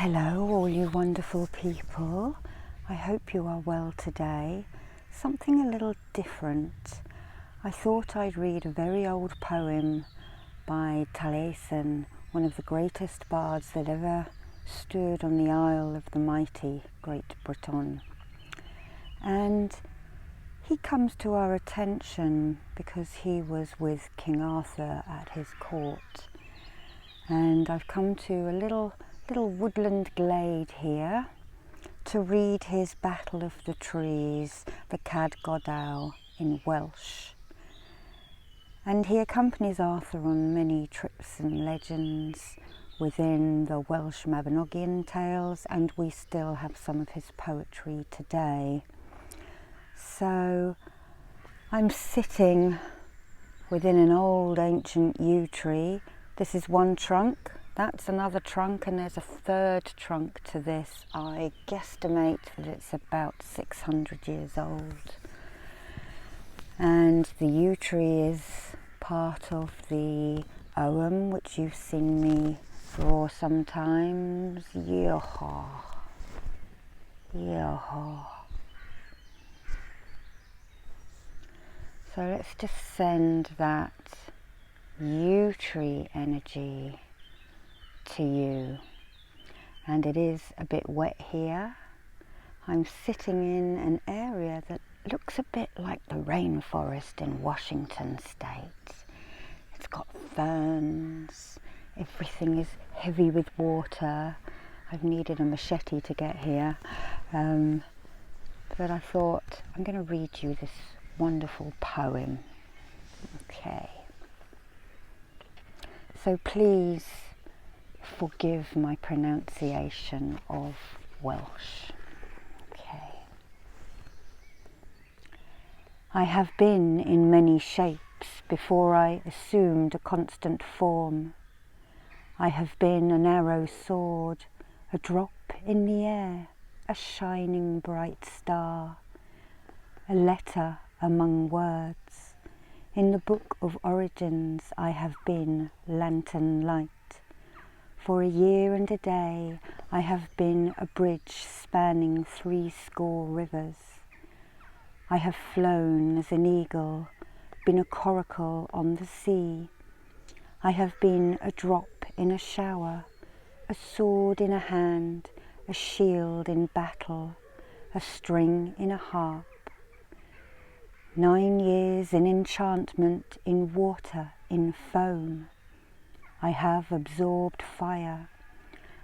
Hello all you wonderful people, I hope you are well today. Something a little different. I thought I'd read a very old poem by Taliesin, one of the greatest bards that ever stood on the Isle of the mighty Great Britain. And he comes to our attention because he was with King Arthur at his court. And I've come to a little woodland glade here to read his Battle of the Trees, the Cad Godeu in Welsh. And he accompanies Arthur on many trips and legends within the Welsh Mabinogion tales, and we still have some of his poetry today. So I'm sitting within an old ancient yew tree. This is one trunk. That's another trunk, and there's a third trunk to this. I guesstimate that it's about 600 years old. And the yew tree is part of the ogham, which you've seen me draw sometimes. Yeoho. Yeoho. So let's just send that yew tree energy to you. And it is a bit wet here. I'm sitting in an area that looks a bit like the rainforest in Washington State. It's got ferns, everything is heavy with water. I've needed a machete to get here, but I thought I'm going to read you this wonderful poem. Okay, so please forgive my pronunciation of Welsh. Okay. I have been in many shapes before I assumed a constant form. I have been an arrow sword, a drop in the air, a shining bright star, a letter among words. In the book of origins I have been lantern light. For a year and a day I have been a bridge spanning 70 rivers. I have flown as an eagle, been a coracle on the sea. I have been a drop in a shower, a sword in a hand, a shield in battle, a string in a harp. 9 years in enchantment, in water, in foam. I have absorbed fire.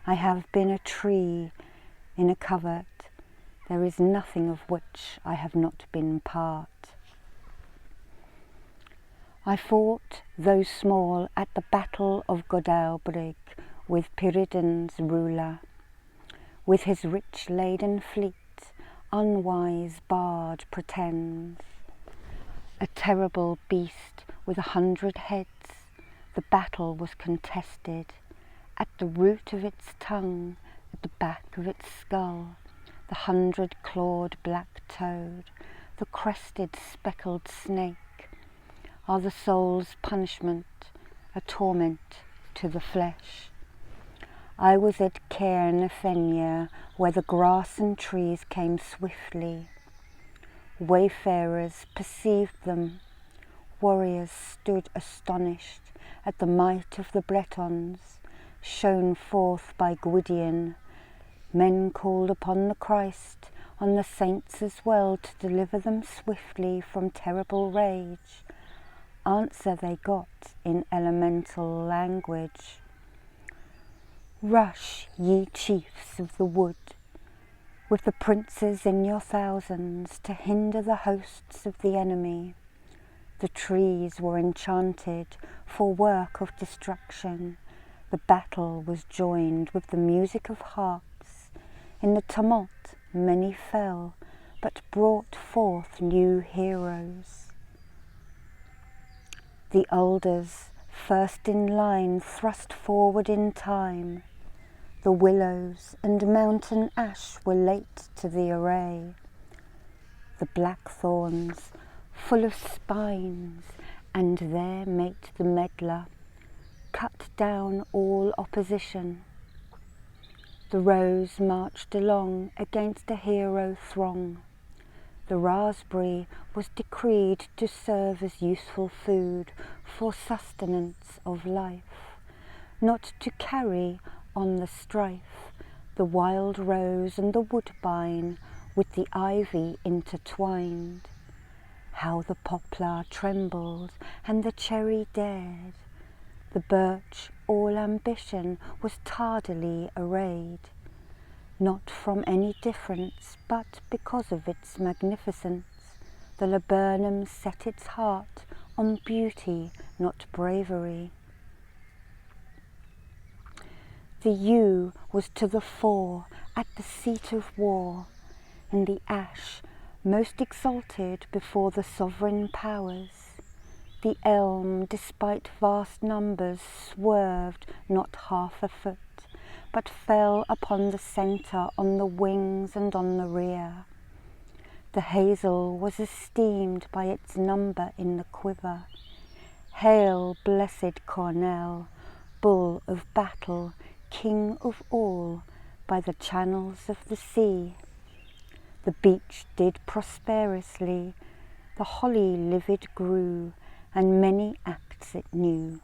I have been a tree in a covert. There is nothing of which I have not been part. I fought, though small, at the Battle of Godeu with Peridon's ruler. With his rich laden fleet, unwise bard pretends. A terrible beast with 100 heads, the battle was contested. At the root of its tongue, at the back of its skull, the 100-clawed black toad, the crested speckled snake, are the soul's punishment, a torment to the flesh. I was at Cairn Fennia, where the grass and trees came swiftly. Wayfarers perceived them. Warriors stood astonished at the might of the Bretons, shown forth by Gwydion. Men called upon the Christ, on the saints as well, to deliver them swiftly from terrible rage. Answer they got in elemental language. Rush, ye chiefs of the wood, with the princes in your thousands, to hinder the hosts of the enemy. The trees were enchanted for work of destruction. The battle was joined with the music of harps. In the tumult many fell, but brought forth new heroes. The alders, first in line, thrust forward in time. The willows and mountain ash were late to the array. The blackthorns, full of spines, and there mate the medlar, cut down all opposition. The rose marched along against a hero throng. The raspberry was decreed to serve as useful food for sustenance of life, not to carry on the strife the wild rose and the woodbine with the ivy intertwined. How the poplar trembled and the cherry dared, the birch all ambition was tardily arrayed, not from any difference, but because of its magnificence. The laburnum set its heart on beauty, not bravery. The yew was to the fore at the seat of war, and the ash most exalted before the sovereign powers. The elm, despite vast numbers, swerved not half a foot, but fell upon the centre, on the wings and on the rear. The hazel was esteemed by its number in the quiver. Hail, blessed cornel, bull of battle, king of all, by the channels of the sea. The beech did prosperously, the holly livid grew, and many acts it knew.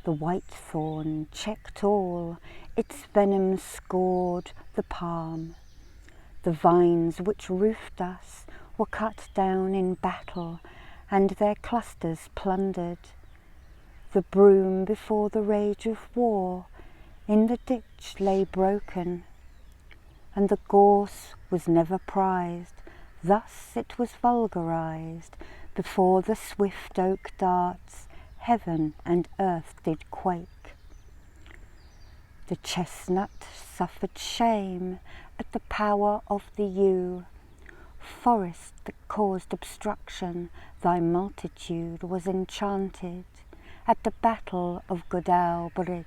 The whitethorn checked all, its venom scored the palm. The vines which roofed us were cut down in battle, and their clusters plundered. The broom before the rage of war in the ditch lay broken, and the gorse was never prized, thus it was vulgarized. Before the swift oak darts, heaven and earth did quake. The chestnut suffered shame at the power of the yew. Forest that caused obstruction, thy multitude was enchanted at the battle of Godeu the Battle.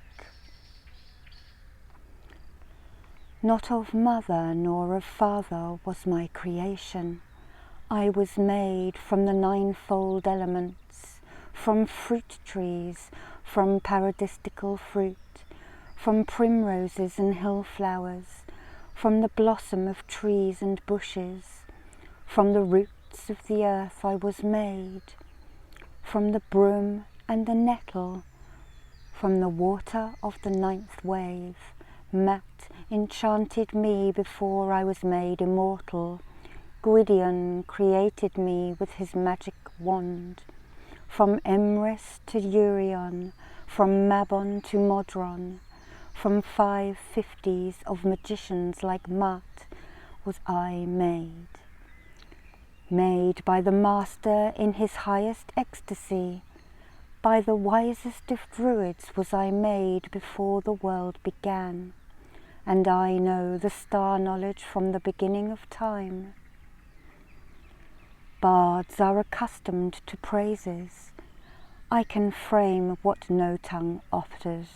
Not of mother nor of father was my creation. I was made from the ninefold elements, from fruit trees, from paradistical fruit, from primroses and hill flowers, from the blossom of trees and bushes. From the roots of the earth I was made, from the broom and the nettle, from the water of the ninth wave. Mat enchanted me before I was made immortal. Gwydion created me with his magic wand. From Emrys to Urion, from Mabon to Modron, from 550s of magicians like Mat was I made. Made by the master in his highest ecstasy, by the wisest of Druids was I made before the world began, and I know the star knowledge from the beginning of time. Bards are accustomed to praises. I can frame what no tongue utters.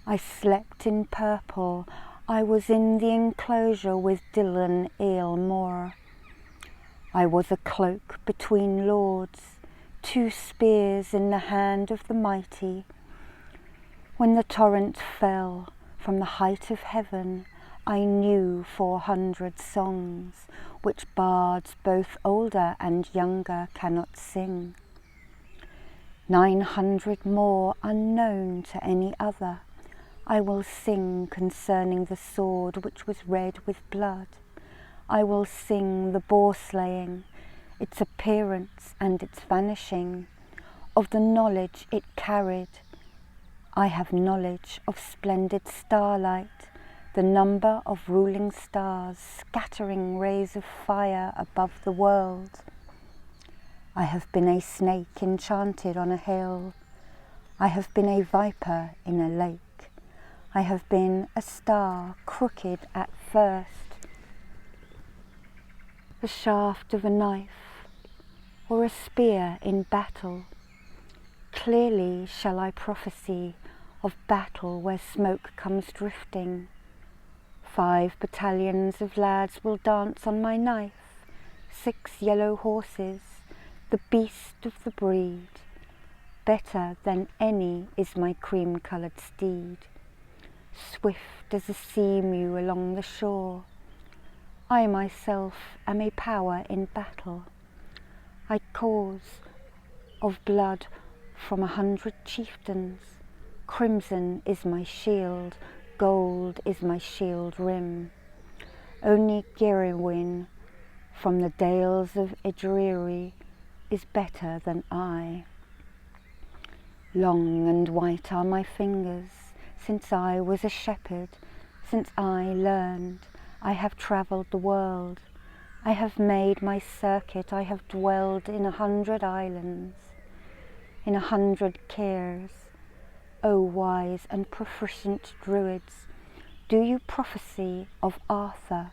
I slept in purple, I was in the enclosure with Dylan Aylmore. I was a cloak between lords, 2 spears in the hand of the mighty. When the torrent fell from the height of heaven, I knew 400 songs, which bards both older and younger cannot sing. 900 more unknown to any other, I will sing concerning the sword which was red with blood. I will sing the boar slaying, its appearance and its vanishing, of the knowledge it carried. I have knowledge of splendid starlight, the number of ruling stars scattering rays of fire above the world. I have been a snake enchanted on a hill. I have been a viper in a lake. I have been a star crooked at first, the shaft of a knife, or a spear in battle. Clearly shall I prophesy of battle where smoke comes drifting. 5 battalions of lads will dance on my knife, 6 yellow horses, the beast of the breed. Better than any is my cream-coloured steed. swift as a seamew along the shore. I myself am a power in battle. I cause of blood from 100 chieftains. Crimson is my shield, gold is my shield rim. Only Cerridwen from the dales of Irder is better than I. Long and white are my fingers, since I was a shepherd, since I learned. I have travelled the world, I have made my circuit, I have dwelled in 100 islands, in 100 cares. O wise and proficient Druids, do you prophesy of Arthur,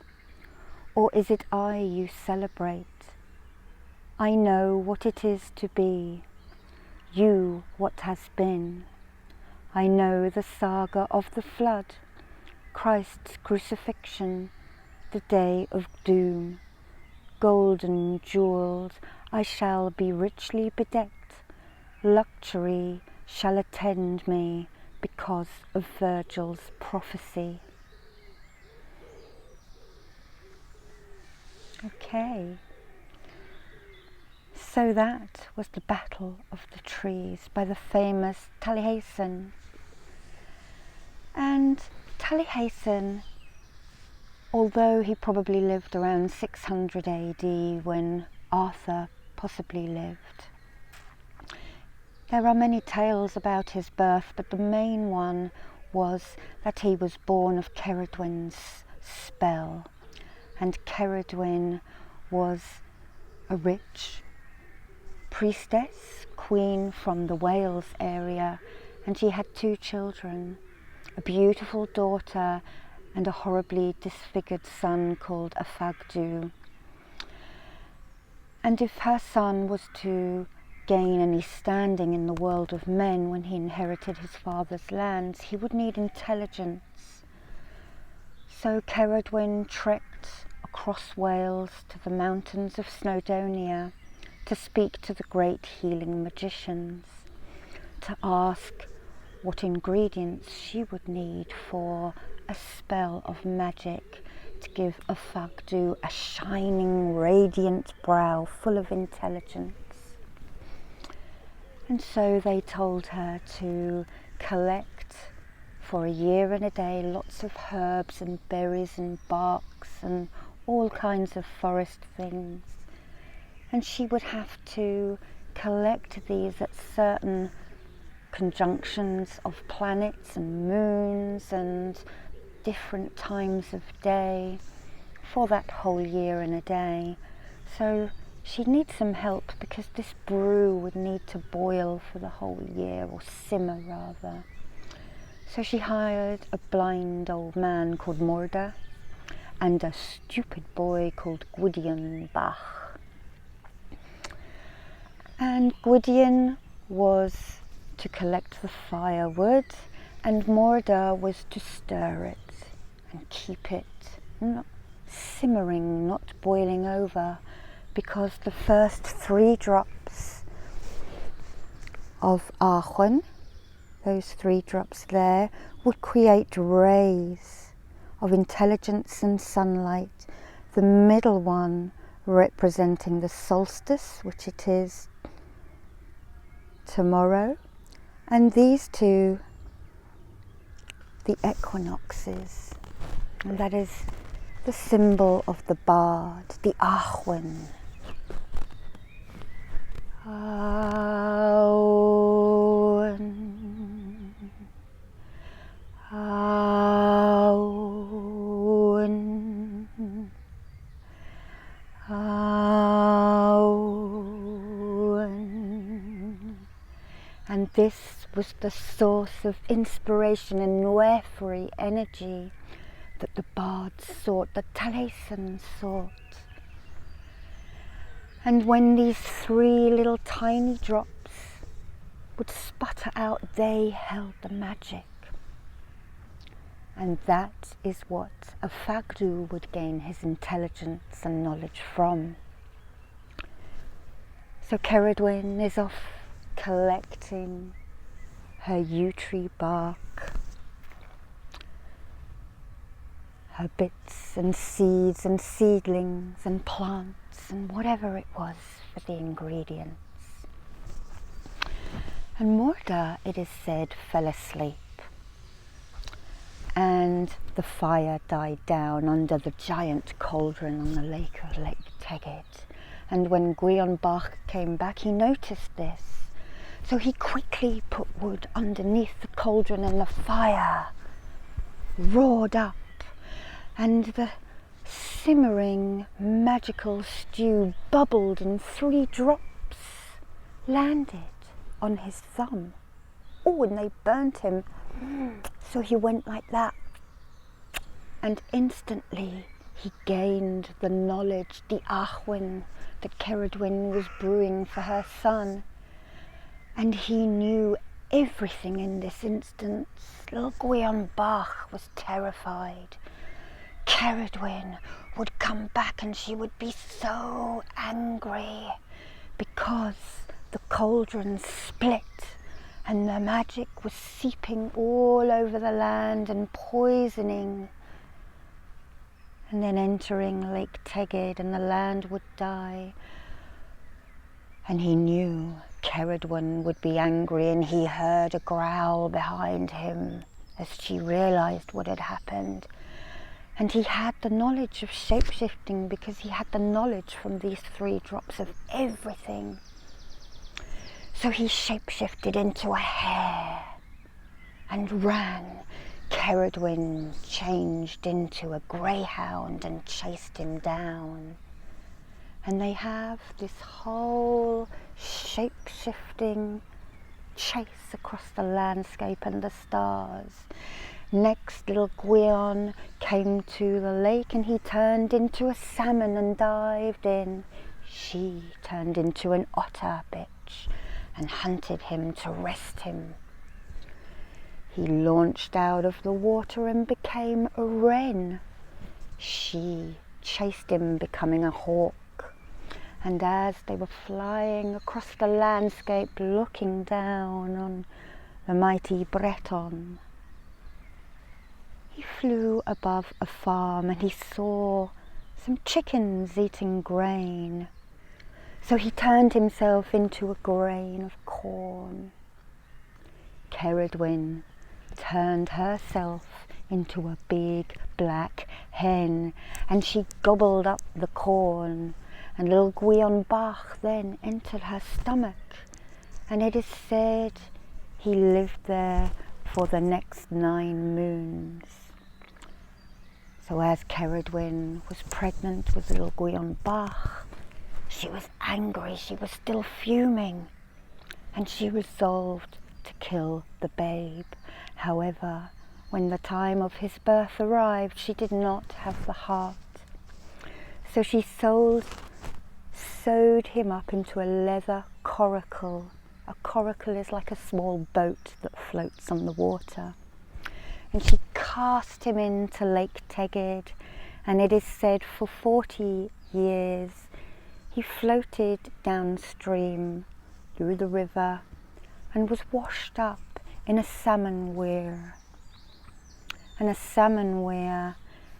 or is it I you celebrate? I know what it is to be, you what has been. I know the saga of the flood, Christ's crucifixion, the day of doom. Golden jewelled, I shall be richly bedecked. Luxury shall attend me because of Virgil's prophecy. Okay, so that was the Battle of the Trees by the famous Taliesin. And Taliesin, although he probably lived around 600 AD when Arthur possibly lived, there are many tales about his birth, but the main one was that he was born of Cerridwen's spell. And Cerridwen was a rich priestess, queen from the Wales area, and she had 2 children, a beautiful daughter and a horribly disfigured son called Ovate. And if her son was to gain any standing in the world of men when he inherited his father's lands, he would need intelligence. So Cerridwen trekked across Wales to the mountains of Snowdonia to speak to the great healing magicians, to ask what ingredients she would need for a spell of magic to give Ovate a shining, radiant brow full of intelligence. And so they told her to collect for a year and a day lots of herbs and berries and barks and all kinds of forest things. And she would have to collect these at certain conjunctions of planets and moons and different times of day for that whole year and a day. So she'd need some help because this brew would need to boil for the whole year, or simmer rather. So she hired a blind old man called Irder and a stupid boy called Gwydion Bach. And Gwydion was to collect the firewood and Irder was to stir it and keep it not simmering, not boiling over, because the first 3 drops of Arwen, those 3 drops there, would create rays of intelligence and sunlight, the middle one representing the solstice, which it is tomorrow, and these 2 the equinoxes, and that is the symbol of the bard, the Arwen. Awen, Awen, Awen. And this was the source of inspiration and Nuefri energy that the bards sought, that Taliesin sought. And when these 3 little tiny drops would sputter out, they held the magic. And that is what Ovate would gain his intelligence and knowledge from. So Cerridwen is off collecting her yew tree bark her bits and seeds and seedlings and plants and whatever it was for the ingredients. And Morda, it is said, fell asleep, and the fire died down under the giant cauldron on the lake of Lake Tegid. And when Gwion Bach came back, he noticed this. So he quickly put wood underneath the cauldron, and the fire roared up, and the simmering magical stew bubbled, and 3 drops landed on his thumb. Oh, and they burnt him. So he went like that, and instantly he gained the knowledge, the achwin that Cerridwen was brewing for her son. And he knew everything in this instance. Little Gwion Bach was terrified. Cerridwen would come back and she would be so angry because the cauldron split and the magic was seeping all over the land and poisoning, and then entering Lake Tegid, and the land would die. And he knew Cerridwen would be angry, and he heard a growl behind him as she realized what had happened. And he had the knowledge of shape-shifting because he had the knowledge from these 3 drops of everything. So he shape-shifted into a hare and ran. Cerridwen changed into a greyhound and chased him down. And they have this whole shape-shifting chase across the landscape and the stars. Next, little Gwion came to the lake and he turned into a salmon and dived in. She turned into an otter bitch and hunted him to rest him. He launched out of the water and became a wren. She chased him, becoming a hawk. And as they were flying across the landscape, looking down on the mighty Breton, he flew above a farm and he saw some chickens eating grain. So he turned himself into a grain of corn. Cerridwen turned herself into a big black hen, and she gobbled up the corn, and little Gwion Bach then entered her stomach, and it is said he lived there for the next 9 moons. So as Cerridwen was pregnant with little Gwion Bach, she was angry, she was still fuming, and she resolved to kill the babe. However, when the time of his birth arrived, she did not have the heart. So she sewed him up into a leather coracle. A coracle is like a small boat that floats on the water. And she cast him into Lake Tegid, and it is said for 40 years he floated downstream through the river and was washed up in a salmon weir. And a salmon weir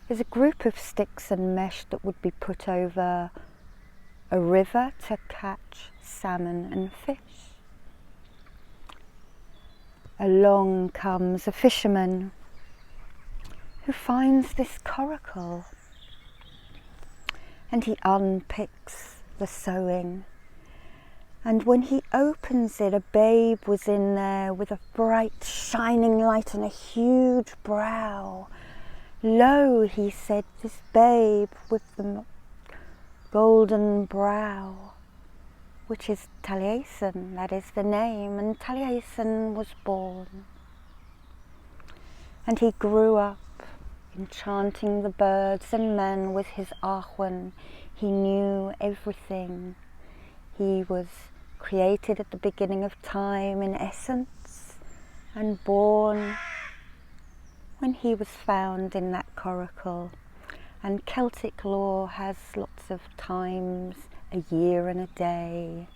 is a group of sticks and mesh that would be put over a river to catch salmon and fish. Along comes a fisherman who finds this coracle, and he unpicks the sewing, and when he opens it, a babe was in there with a bright shining light and a huge brow. Lo, he said, this babe with the golden brow, which is Taliesin, that is the name, and Taliesin was born. And he grew up enchanting the birds and men with his achwan. He knew everything. He was created at the beginning of time in essence and born when he was found in that coracle. And Celtic law has lots of times, a year and a day,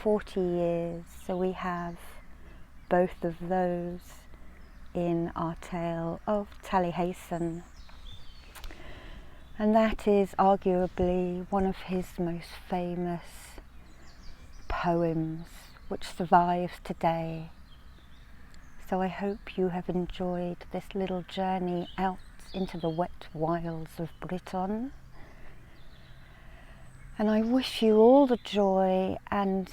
40 years, so we have both of those in our tale of Taliesin. And that is arguably one of his most famous poems, which survives today. So I hope you have enjoyed this little journey out into the wet wilds of Britain. And I wish you all the joy and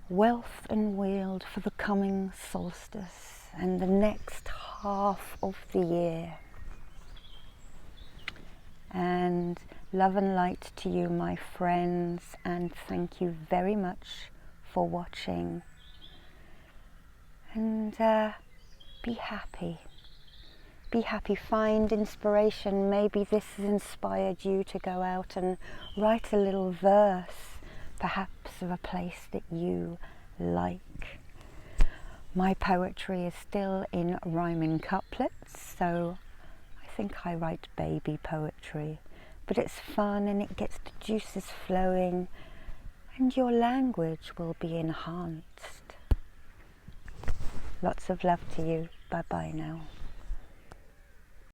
wealth and weald for the coming solstice and the next half of the year. And love and light to you, my friends, and thank you very much for watching. And be happy. Be happy, find inspiration. Maybe this has inspired you to go out and write a little verse, perhaps of a place that you like. My poetry is still in rhyming couplets, so I think I write baby poetry, but it's fun and it gets the juices flowing and your language will be enhanced. Lots of love to you. Bye bye now.